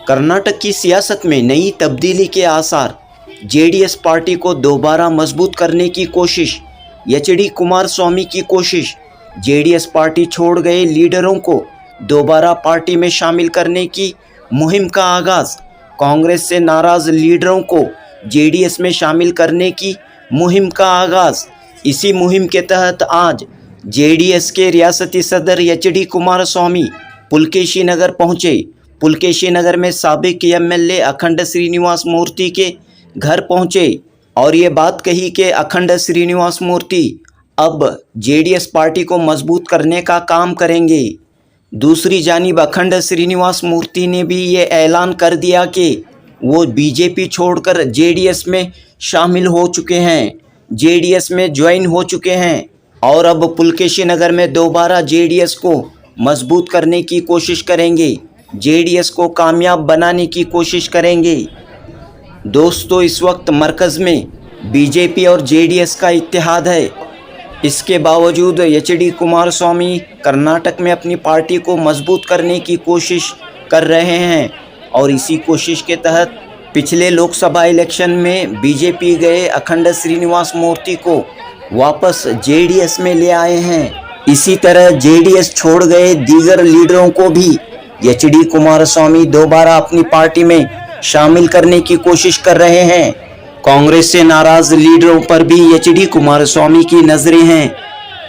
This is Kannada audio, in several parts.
कर्नाटक की सियासत में नई तब्दीली के आसार, जेडीएस पार्टी को दोबारा मजबूत करने की कोशिश, एचडी कुमारस्वामी की कोशिश, जेडीएस पार्टी छोड़ गए लीडरों को दोबारा पार्टी में शामिल करने की मुहिम का आगाज़, कांग्रेस से नाराज़ लीडरों को जेडीएस में शामिल करने की मुहिम का आगाज़। इसी मुहिम के तहत आज जेडीएस के रियासती सदर एचडी कुमारस्वामी पुलकेशी नगर पहुँचे। पुलकेशी नगर में साबिक एमएलए अखंड श्रीनिवास मूर्ति के घर पहुंचे और ये बात कही कि अखंड श्रीनिवास मूर्ति अब जेडीएस पार्टी को मजबूत करने का काम करेंगे। दूसरी जानिब अखंड श्रीनिवास मूर्ति ने भी ये ऐलान कर दिया कि वो बीजेपी छोड़कर जेडीएस में शामिल हो चुके हैं, जेडीएस में ज्वाइन हो चुके हैं और अब पुलकेशी नगर में दोबारा जेडीएस को मजबूत करने की कोशिश करेंगे, जेडीएस को कामयाब बनाने की कोशिश करेंगे। दोस्तों, इस वक्त मरकज़ में बीजेपी और जेडीएस का इत्तेहाद है। इसके बावजूद एचडी कुमारस्वामी कर्नाटक में अपनी पार्टी को मजबूत करने की कोशिश कर रहे हैं और इसी कोशिश के तहत पिछले लोकसभा इलेक्शन में बीजेपी गए अखंड श्रीनिवास मूर्ति को वापस जेडीएस में ले आए हैं। इसी तरह जेडीएस छोड़ गए दीगर लीडरों को भी एचडी कुमारस्वामी दोबारा अपनी पार्टी में शामिल करने की कोशिश कर रहे हैं। कांग्रेस से नाराज लीडरों पर भी एचडी कुमारस्वामी की नजरें हैं।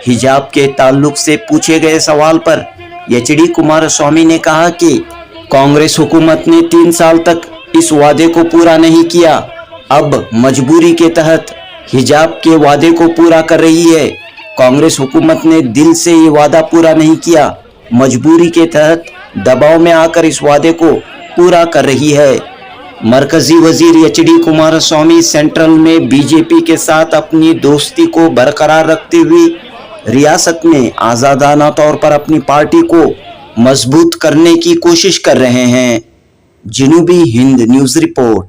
हिजाब के ताल्लुक से पूछे गए सवाल पर एचडी कुमारस्वामी ने कहा कि कांग्रेस हुकूमत ने 3 साल तक इस वादे को पूरा नहीं किया, अब मजबूरी के तहत हिजाब के वादे को पूरा कर रही है। कांग्रेस हुकूमत ने दिल से ये वादा पूरा नहीं किया, मजबूरी के तहत दबाव में आकर इस वादे को पूरा कर रही है। मरकजी वजीर एचडी कुमारस्वामी सेंट्रल में बीजेपी के साथ अपनी दोस्ती को बरकरार रखते हुए रियासत में आज़ादाना तौर पर अपनी पार्टी को मजबूत करने की कोशिश कर रहे हैं। जनूबी हिंद न्यूज़ रिपोर्ट।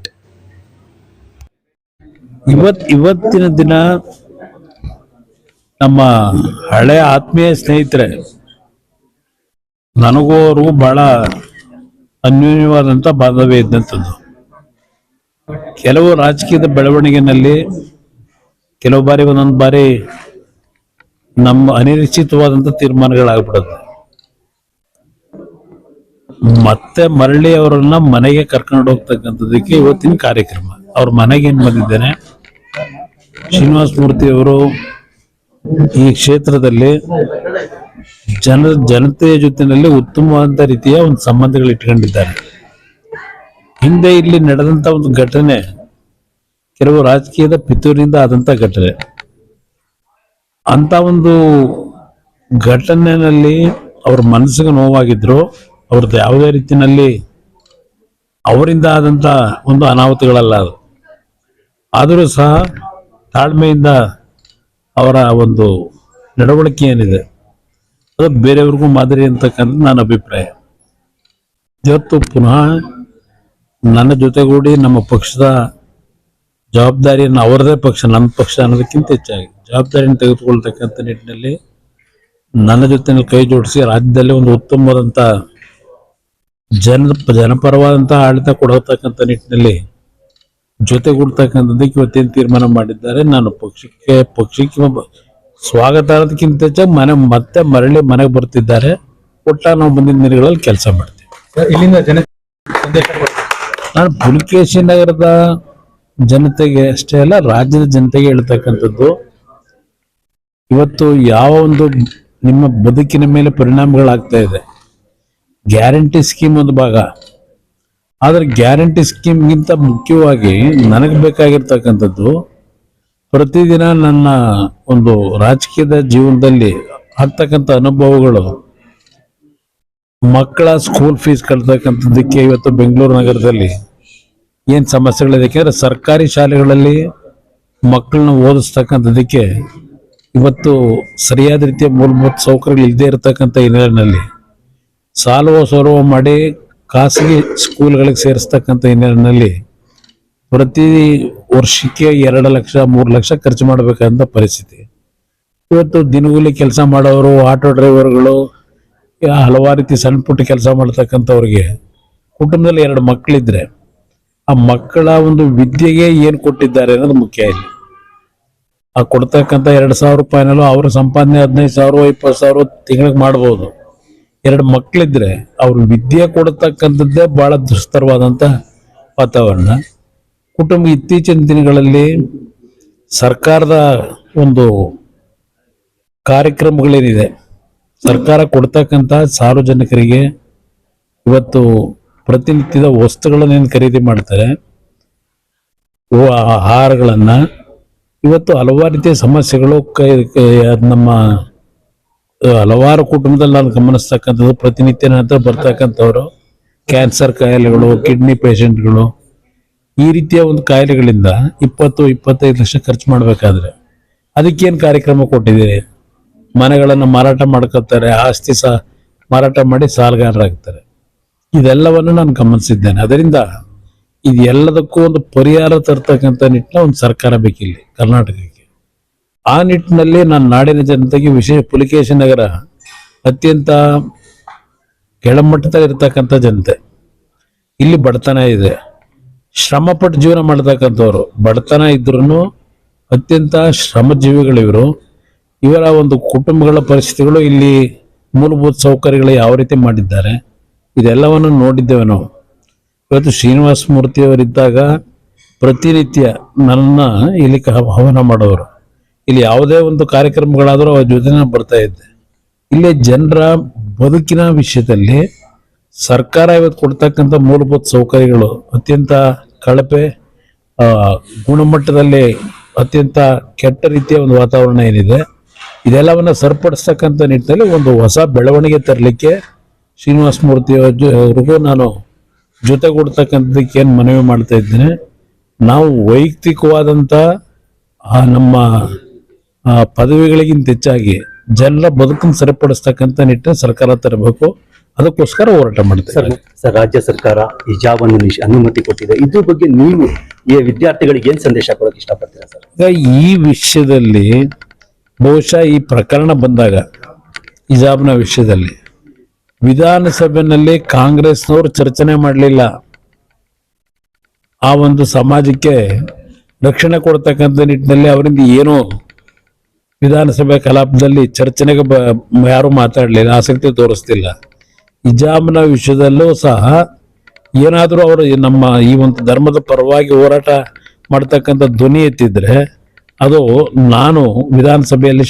ಇವತ್ತಿನ ದಿನ ನಮ್ಮ ಹಳೆ ಆತ್ಮೀಯ ಸ್ನೇಹಿತರೆ, ನನಗೂ ಅವ್ರಿಗೂ ಬಹಳ ಅನ್ಯೋನ್ಯವಾದಂಥ ಬಾಂಧವ್ಯ ಇದ್ದಂಥದ್ದು. ಕೆಲವು ರಾಜಕೀಯದ ಬೆಳವಣಿಗೆನಲ್ಲಿ ಕೆಲವು ಬಾರಿ ಒಂದೊಂದು ಬಾರಿ ನಮ್ಮ ಅನಿರೀಕ್ಷಿತವಾದಂಥ ತೀರ್ಮಾನಗಳಾಗ್ಬಿಡುತ್ತೆ. ಮತ್ತೆ ಮರಳಿ ಅವರನ್ನ ಮನೆಗೆ ಕರ್ಕೊಂಡು ಹೋಗ್ತಕ್ಕಂಥದಕ್ಕೆ ಇವತ್ತಿನ ಕಾರ್ಯಕ್ರಮ. ಅವ್ರ ಮನೆಗೆ ಏನ್ ಬಂದಿದ್ದೇನೆ, ಶ್ರೀನಿವಾಸ ಮೂರ್ತಿ ಅವರು ಈ ಕ್ಷೇತ್ರದಲ್ಲಿ ಜನತೆಯ ಜೊತೆಯಲ್ಲಿ ಉತ್ತಮವಾದ ರೀತಿಯ ಒಂದು ಸಂಬಂಧಗಳು ಇಟ್ಕೊಂಡಿದ್ದಾರೆ. ಹಿಂದೆ ಇಲ್ಲಿ ನಡೆದಂತ ಒಂದು ಘಟನೆ ಕೆಲವು ರಾಜಕೀಯದ ಪಿತೂರಿನಿಂದ ಆದಂತ ಘಟನೆ. ಅಂತ ಒಂದು ಘಟನೆಯಲ್ಲಿ ಅವ್ರ ಮನಸ್ಸಿಗೆ ನೋವಾಗಿದ್ರು. ಅವ್ರದ್ದು ಯಾವುದೇ ರೀತಿಯಲ್ಲಿ ಅವರಿಂದ ಆದಂತ ಒಂದು ಅನಾಹುತಗಳಲ್ಲ ಅದು. ಆದರೂ ಸಹ ತಾಳ್ಮೆಯಿಂದ ಅವರ ಒಂದು ನಡವಳಿಕೆ ಏನಿದೆ ಅದು ಬೇರೆಯವ್ರಿಗೂ ಮಾದರಿ ಅಂತಕ್ಕಂಥ ನನ್ನ ಅಭಿಪ್ರಾಯ. ಇವತ್ತು ಪುನಃ ನನ್ನ ಜೊತೆಗೂಡಿ ನಮ್ಮ ಪಕ್ಷದ ಜವಾಬ್ದಾರಿಯನ್ನು, ಅವರದೇ ಪಕ್ಷ, ನನ್ನ ಪಕ್ಷ ಅನ್ನೋದಕ್ಕಿಂತ ಹೆಚ್ಚಾಗಿ ಜವಾಬ್ದಾರಿಯನ್ನು ತೆಗೆದುಕೊಳ್ತಕ್ಕಂಥ ನಿಟ್ಟಿನಲ್ಲಿ ನನ್ನ ಜೊತೆಯಲ್ಲಿ ಕೈ ಜೋಡಿಸಿ ರಾಜ್ಯದಲ್ಲಿ ಒಂದು ಉತ್ತಮವಾದಂಥ ಜನಪರವಾದಂತಹ ಆಡಳಿತ ಕೊಡತಕ್ಕಂಥ ನಿಟ್ಟಿನಲ್ಲಿ ಜೊತೆಗೂಡ್ತಕ್ಕಂಥದ್ದಕ್ಕೆ ಇವತ್ತೇನು ತೀರ್ಮಾನ ಮಾಡಿದ್ದಾರೆ. ನಾನು ಪಕ್ಷಕ್ಕೆ ಸ್ವಾಗತ ಅನ್ನೋದಕ್ಕಿಂತ ಹೆಚ್ಚಾಗಿ ಮತ್ತೆ ಮರಳಿ ಮನೆಗೆ ಬರ್ತಿದ್ದಾರೆ. ಒಟ್ಟಾಗಿ ನಾವು ಮುಂದಿನ ದಿನಗಳಲ್ಲಿ ಕೆಲಸ ಮಾಡ್ತೀವಿ. ಇಲ್ಲಿಂದ ನಾನು ಪುಲಕೇಶಿ ನಗರದ ಜನತೆಗೆ ಅಷ್ಟೇ ಅಲ್ಲ, ರಾಜ್ಯದ ಜನತೆಗೆ ಹೇಳ್ತಕ್ಕಂಥದ್ದು, ಇವತ್ತು ಯಾವ ಒಂದು ನಿಮ್ಮ ಬದುಕಿನ ಮೇಲೆ ಪರಿಣಾಮಗಳಾಗ್ತಾ ಇದೆ. ಗ್ಯಾರಂಟಿ ಸ್ಕೀಮ್ ಒಂದು ಭಾಗ, ಆದ್ರೆ ಗ್ಯಾರಂಟಿ ಸ್ಕೀಮ್ಗಿಂತ ಮುಖ್ಯವಾಗಿ ನನಗೆ ಬೇಕಾಗಿರ್ತಕ್ಕಂಥದ್ದು ಪ್ರತಿದಿನ ನನ್ನ ಒಂದು ರಾಜಕೀಯದ ಜೀವನದಲ್ಲಿ ಆಗ್ತಕ್ಕಂಥ ಅನುಭವಗಳು. ಮಕ್ಕಳ ಸ್ಕೂಲ್ ಫೀಸ್ ಕಟ್ತಕ್ಕಂಥದ್ದಕ್ಕೆ ಇವತ್ತು ಬೆಂಗಳೂರು ನಗರದಲ್ಲಿ ಏನ್ ಸಮಸ್ಯೆಗಳಿದೆ, ಯಾಕೆಂದ್ರೆ ಸರ್ಕಾರಿ ಶಾಲೆಗಳಲ್ಲಿ ಮಕ್ಕಳನ್ನ ಓದಿಸ್ತಕ್ಕಂಥದ್ದಕ್ಕೆ ಇವತ್ತು ಸರಿಯಾದ ರೀತಿಯ ಮೂಲಭೂತ ಸೌಕರ್ಯಗಳು ಇಲ್ಲದೆ ಇರತಕ್ಕಂಥ ಹಿನ್ನೆಲೆಯಲ್ಲಿ ಸಾಲವ ಮಾಡಿ ಖಾಸಗಿ ಸ್ಕೂಲ್ಗಳಿಗೆ ಸೇರಿಸ್ತಕ್ಕಂಥ ಹಿನ್ನೆಲೆಯಲ್ಲಿ ಪ್ರತಿ ವರ್ಷಕ್ಕೆ 2 ಲಕ್ಷ 3 ಲಕ್ಷ ಖರ್ಚು ಮಾಡಬೇಕಂತ ಪರಿಸ್ಥಿತಿ. ಇವತ್ತು ದಿನಗೂಲಿ ಕೆಲಸ ಮಾಡೋರು, ಆಟೋ ಡ್ರೈವರ್ಗಳು, ಹಲವಾರು ರೀತಿ ಸಣ್ಣ ಪುಟ್ಟ ಕೆಲಸ ಮಾಡ್ತಕ್ಕಂಥವ್ರಿಗೆ ಕುಟುಂಬದಲ್ಲಿ 2 ಮಕ್ಕಳಿದ್ರೆ ಆ ಮಕ್ಕಳ ಒಂದು ವಿದ್ಯೆಗೆ ಏನು ಕೊಟ್ಟಿದ್ದಾರೆ ಅನ್ನೋದು ಮುಖ್ಯ ಇಲ್ಲಿ. ಆ ಕೊಡ್ತಕ್ಕಂಥ 2,000 ರೂಪಾಯಿನಲ್ಲೂ ಅವ್ರ ಸಂಪಾದನೆ 15,000 20,000 ತಿಂಗಳಿಗೆ ಮಾಡ್ಬೋದು. 2 ಮಕ್ಕಳಿದ್ರೆ ಅವ್ರ ವಿದ್ಯೆ ಕೊಡತಕ್ಕಂಥದ್ದೇ ಬಹಳ ದುಸ್ತರವಾದಂಥ ವಾತಾವರಣ. ಕುಟುಂಬ ಇತ್ತೀಚಿನ ದಿನಗಳಲ್ಲಿ ಸರ್ಕಾರದ ಒಂದು ಕಾರ್ಯಕ್ರಮಗಳೇನಿದೆ, ಸರ್ಕಾರ ಕೊಡ್ತಕ್ಕಂಥ ಸಾರ್ವಜನಿಕರಿಗೆ ಇವತ್ತು ಪ್ರತಿನಿತ್ಯದ ವಸ್ತುಗಳನ್ನೇನು ಖರೀದಿ ಮಾಡ್ತಾರೆ, ಆಹಾರಗಳನ್ನು, ಇವತ್ತು ಹಲವಾರು ರೀತಿಯ ಸಮಸ್ಯೆಗಳು ನಮ್ಮ ಹಲವಾರು ಕುಟುಂಬದಲ್ಲಿ ನಾನು ಗಮನಿಸ್ತಕ್ಕಂಥದ್ದು ಪ್ರತಿನಿತ್ಯ ನಂತರ ಬರ್ತಕ್ಕಂಥವ್ರು ಕ್ಯಾನ್ಸರ್ ಕಾಯಿಲೆಗಳು, ಕಿಡ್ನಿ ಪೇಷಂಟ್ಗಳು, ಈ ರೀತಿಯ ಒಂದು ಕಾಯಿಲೆಗಳಿಂದ 20-25 ಲಕ್ಷ ಖರ್ಚು ಮಾಡಬೇಕಾದ್ರೆ ಅದಕ್ಕೇನು ಕಾರ್ಯಕ್ರಮ ಕೊಟ್ಟಿದ್ದೀರಿ? ಮನೆಗಳನ್ನು ಮಾರಾಟ ಮಾಡ್ಕೋತಾರೆ, ಆಸ್ತಿ ಮಾರಾಟ ಮಾಡಿ ಸಾಲಗಾರರಾಗ್ತಾರೆ. ಇದೆಲ್ಲವನ್ನು ನಾನು ಗಮನಿಸಿದ್ದೇನೆ. ಅದರಿಂದ ಇದೆಲ್ಲದಕ್ಕೂ ಒಂದು ಪರಿಹಾರ ತರ್ತಕ್ಕಂಥ ನಿಟ್ಟಿನ ಒಂದು ಸರ್ಕಾರ ಬೇಕಿಲ್ಲಿ ಕರ್ನಾಟಕಕ್ಕೆ. ಆ ನಿಟ್ಟಿನಲ್ಲಿ ನಾನು ನಾಡಿನ ಜನತೆಗೆ ವಿಶೇಷ ಪುಲಿಕೇಶಿ ನಗರ ಅತ್ಯಂತ ಕೆಳಮಟ್ಟದಲ್ಲಿರ್ತಕ್ಕಂಥ ಜನತೆ. ಇಲ್ಲಿ ಬಡತನ ಇದೆ, ಶ್ರಮಪಟ್ಟು ಜೀವನ ಮಾಡ್ತಕ್ಕಂಥವ್ರು, ಬಡತನ ಇದ್ರೂ ಅತ್ಯಂತ ಶ್ರಮಜೀವಿಗಳಿವರು. ಇವರ ಒಂದು ಕುಟುಂಬಗಳ ಪರಿಸ್ಥಿತಿಗಳು, ಇಲ್ಲಿ ಮೂಲಭೂತ ಸೌಕರ್ಯಗಳು ಯಾವ ರೀತಿ ಮಾಡಿದ್ದಾರೆ ಇದೆಲ್ಲವನ್ನು ನೋಡಿದ್ದೇವೆ ನಾವು. ಇವತ್ತು ಶ್ರೀನಿವಾಸ ಮೂರ್ತಿಯವರಿದ್ದಾಗ ಪ್ರತಿನಿತ್ಯ ನನ್ನ ಇಲ್ಲಿ ಆಹ್ವಾನ ಮಾಡೋರು, ಇಲ್ಲಿ ಯಾವುದೇ ಒಂದು ಕಾರ್ಯಕ್ರಮಗಳಾದರೂ ಅವ್ರ ಜೊತೆ ನಾನು ಬರ್ತಾ ಇದ್ದೆ. ಇಲ್ಲಿ ಜನರ ಬದುಕಿನ ವಿಷಯದಲ್ಲಿ ಸರ್ಕಾರ ಇವತ್ತು ಕೊಡ್ತಕ್ಕಂಥ ಮೂಲಭೂತ ಸೌಕರ್ಯಗಳು ಅತ್ಯಂತ ಕಳಪೆ, ಗುಣಮಟ್ಟದಲ್ಲಿ ಅತ್ಯಂತ ಕೆಟ್ಟ ರೀತಿಯ ಒಂದು ವಾತಾವರಣ ಏನಿದೆ, ಇದೆಲ್ಲವನ್ನ ಸರಿಪಡಿಸ್ತಕ್ಕಂಥ ನಿಟ್ಟಿನಲ್ಲಿ ಒಂದು ಹೊಸ ಬೆಳವಣಿಗೆ ತರಲಿಕ್ಕೆ ಶ್ರೀನಿವಾಸ ಮೂರ್ತಿಯವ್ರಿಗೂ ನಾನು ಜೊತೆಗೂಡ್ತಕ್ಕಂಥದ್ದಕ್ಕೆ ಏನು ಮನವಿ ಮಾಡ್ತಾ ಇದ್ದೇನೆ. ನಾವು ವೈಯಕ್ತಿಕವಾದಂಥ ನಮ್ಮ ಪದವಿಗಳಿಗಿಂತ ಹೆಚ್ಚಾಗಿ ಜನರ ಬದುಕನ್ನು ಸರಿಪಡಿಸ್ತಕ್ಕಂಥ ನಿಟ್ಟಿನ ಸರ್ಕಾರ ತರಬೇಕು. ಅದಕ್ಕೋಸ್ಕರ ಹೋರಾಟ ಮಾಡ್ತೇವೆ. ಸರ್, ರಾಜ್ಯ ಸರ್ಕಾರ ಹಿಜಾಬನ್ನು ಅನುಮತಿ ಕೊಟ್ಟಿದೆ. ಇದ್ರ ಬಗ್ಗೆ ನೀವು ಈ ವಿದ್ಯಾರ್ಥಿಗಳಿಗೆ ಏನ್ ಸಂದೇಶ ಕೊಡೋಕೆ ಇಷ್ಟಪಡ್ತೀರಾ ಸರ್? ಈ ವಿಷಯದಲ್ಲಿ ಬಹುಶಃ ಈ ಪ್ರಕರಣ ಬಂದಾಗ ಹಿಜಾಬ್ನ ವಿಷಯದಲ್ಲಿ ವಿಧಾನಸಭೆಯಲ್ಲಿ ಕಾಂಗ್ರೆಸ್ನವರು ಚರ್ಚನೆ ಮಾಡಲಿಲ್ಲ. ಆ ಒಂದು ಸಮಾಜಕ್ಕೆ ರಕ್ಷಣೆ ಕೊಡ್ತಕ್ಕಂಥ ನಿಟ್ಟಿನಲ್ಲಿ ಅವರಿಂದ ಏನೋ ವಿಧಾನಸಭೆ ಕಲಾಪದಲ್ಲಿ ಚರ್ಚೆಗೆ ಯಾರು ಮಾತಾಡಲಿಲ್ಲ, ಆಸಕ್ತಿ ತೋರಿಸ್ತಿಲ್ಲ. ಹಿಜಾಬ್ನ ವಿಷಯದಲ್ಲೂ ಸಹ ಏನಾದರೂ ಅವರು ನಮ್ಮ ಈ ಒಂದು ಧರ್ಮದ ಪರವಾಗಿ ಹೋರಾಟ ಮಾಡ್ತಕ್ಕಂಥ ಧ್ವನಿ ಎತ್ತಿದ್ರೆ ಅದು ನಾನು ವಿಧಾನಸಭೆಯಲ್ಲಿ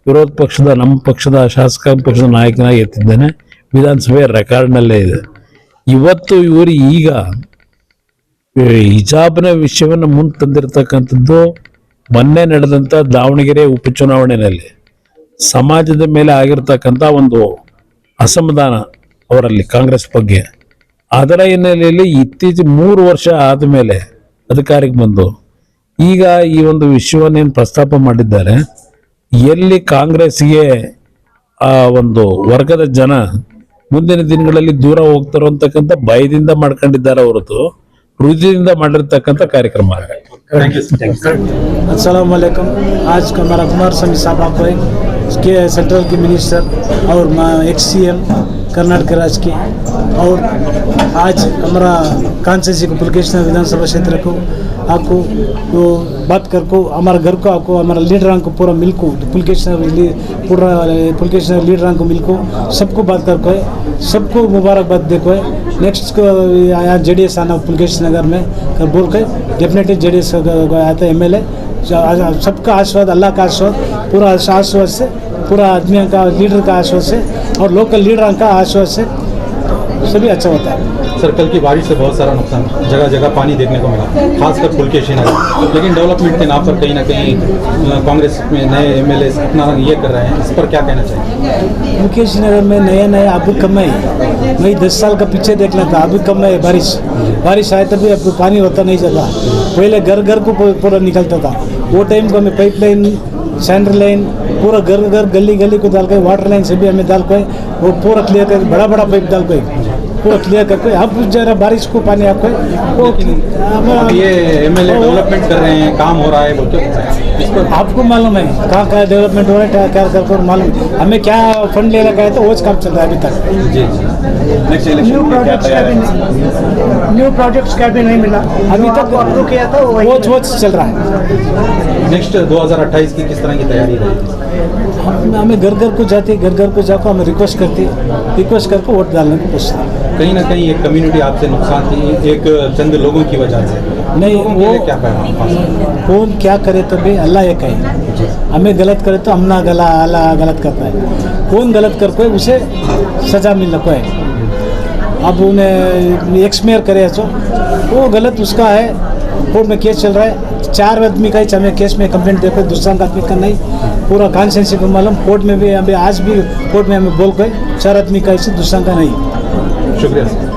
ವಿರೋಧ ಪಕ್ಷದ ನಮ್ಮ ಪಕ್ಷದ ಶಾಸಕಾಂಗ ಪಕ್ಷದ ನಾಯಕನಾಗಿ ಎತ್ತಿದ್ದೇನೆ. ವಿಧಾನಸಭೆಯ ರೆಕಾರ್ಡ್ನಲ್ಲೇ ಇದೆ. ಇವತ್ತು ಇವರು ಈಗ ಹಿಜಾಬ್ನ ವಿಷಯವನ್ನು ಮುಂದೆ ತಂದಿರತಕ್ಕಂಥದ್ದು ಮೊನ್ನೆ ನಡೆದಂಥ ದಾವಣಗೆರೆ ಉಪಚುನಾವಣೆಯಲ್ಲಿ ಸಮಾಜದ ಮೇಲೆ ಆಗಿರ್ತಕ್ಕಂಥ ಒಂದು ಅಸಮಾಧಾನ ಅವರಲ್ಲಿ ಕಾಂಗ್ರೆಸ್ ಬಗ್ಗೆ, ಅದರ ಹಿನ್ನೆಲೆಯಲ್ಲಿ ಇತ್ತೀಚೆಗೆ 3 ವರ್ಷ ಆದಮೇಲೆ ಅಧಿಕಾರಕ್ಕೆ ಬಂದು ಈಗ ಈ ಒಂದು ವಿಷಯವನ್ನೇನು ಪ್ರಸ್ತಾಪ ಮಾಡಿದ್ದಾರೆ, ಎಲ್ಲಿ ಕಾಂಗ್ರೆಸ್ಗೆ ಆ ಒಂದು ವರ್ಗದ ಜನ ಮುಂದಿನ ದಿನಗಳಲ್ಲಿ ದೂರ ಹೋಗ್ತಾರೋ ಅಂತಕ್ಕಂಥ ಭಯದಿಂದ ಮಾಡ್ಕೊಂಡಿದ್ದಾರೆ ಹೊರತು ಹೃದಯದಿಂದ ಮಾಡಿರ್ತಕ್ಕಂಥ ಕಾರ್ಯಕ್ರಮ. अस्सलाम वालेकुम। आज का हमारा कुमार स्वामी साहब आप के सेंट्रल के मिनिस्टर और एक्स CM कर्नाटक राज्य के, और आज हमारा कांसेसी को पुलकेशन विधानसभा क्षेत्र को आपको वो बात कर को हमारे घर को आपको हमारा लीडर को पूरा मिल को पुलकेशन पूरा पुलकेशन लीडर को मिल को सबको बात कर को सबको मुबारकबाद देखो है। नेक्स्ट को आया JDS आना पुलकेश नगर में कर बोल के डेफिनेटली JDS आता MLA। सबका आशीर्वाद, अल्लाह का आशीर्वाद, पूरा आशीर्वाद से, पूरा आदमी का लीडर का आशीर्वाद से और लोकल लीडर का आशीर्वाद से सभी अच्छा होता है। सर, कल की बारिश से बहुत सारा नुकसान, जगह जगह पानी देखने को मिला, खासकर पुलकेशी नगर, लेकिन डेवलपमेंट के नाम पर कहीं ना कहीं कांग्रेस में नए MLA अपना ये कर रहे हैं, इस पर क्या कहना चाहिए? पुलकेशी नगर में नया अभी कम है, वही 10 साल का पीछे देखना था, अभी कम है। बारिश आए तभी अब पानी होता नहीं चला, पहले घर घर को पूरा निकलता था। वो टाइम को हमें पाइप लाइन, सैंडर लाइन पूरा घर घर गली गली को डाल कर, वाटर लाइन से भी हमें डाल कर वो पूरा क्लियर कर, बड़ा बड़ा पाइप डाल कर वो क्लियर करके अब जरा बारिश को पानी आपको वो अब ये एमएलए डेवलपमेंट कर रहे हैं, काम हो रहा है बोल के बता रहे हैं। इस पर आपको मालूम है कहाँ कहाँ डेवलपमेंट हो रहा है, क्या कर कर मालूम है। हमें क्या फंड ले लगा है तो वो काम चल रहा है अभी तक। जी नेक्स्ट इलेक्शन में क्या तैयारी है? न्यू प्रोजेक्ट्स का भी नहीं मिला, अभी तक अप्रूव किया था वही वो चल रहा है। नेक्स्ट 2028 की किस तरह की तैयारी रहेगी? हमें घर घर को जाते, घर घर को जाकर हमें रिक्वेस्ट करके वोट डालने की कोशिश है। कहीं ना कहीं एक कम्युनिटी आपसे नुकसान थी एक चंद लोगों की वजह से, नहीं वो वो क्या पैगाम? कौन क्या करे तो भी अल्लाह एक है। हमें गलत करे तो हमना अल्लाह गलत करता है। कौन गलत कर कोई उसे सजा मिलना को है। अब उन्हें एक्स मेयर करे तो वो गलत उसका है, कोर्ट में केस चल रहा है। 4 आदमी का ही हमें केस में कंप्लेंट देखो, दूसरा आदमी का नहीं, पूरा कॉन्सेंसी को मालूम। कोर्ट में भी अभी आज भी कोर्ट में हमें बोल गए 4 आदमी का इसे दूसरा का नहीं। शुक्रिया सर।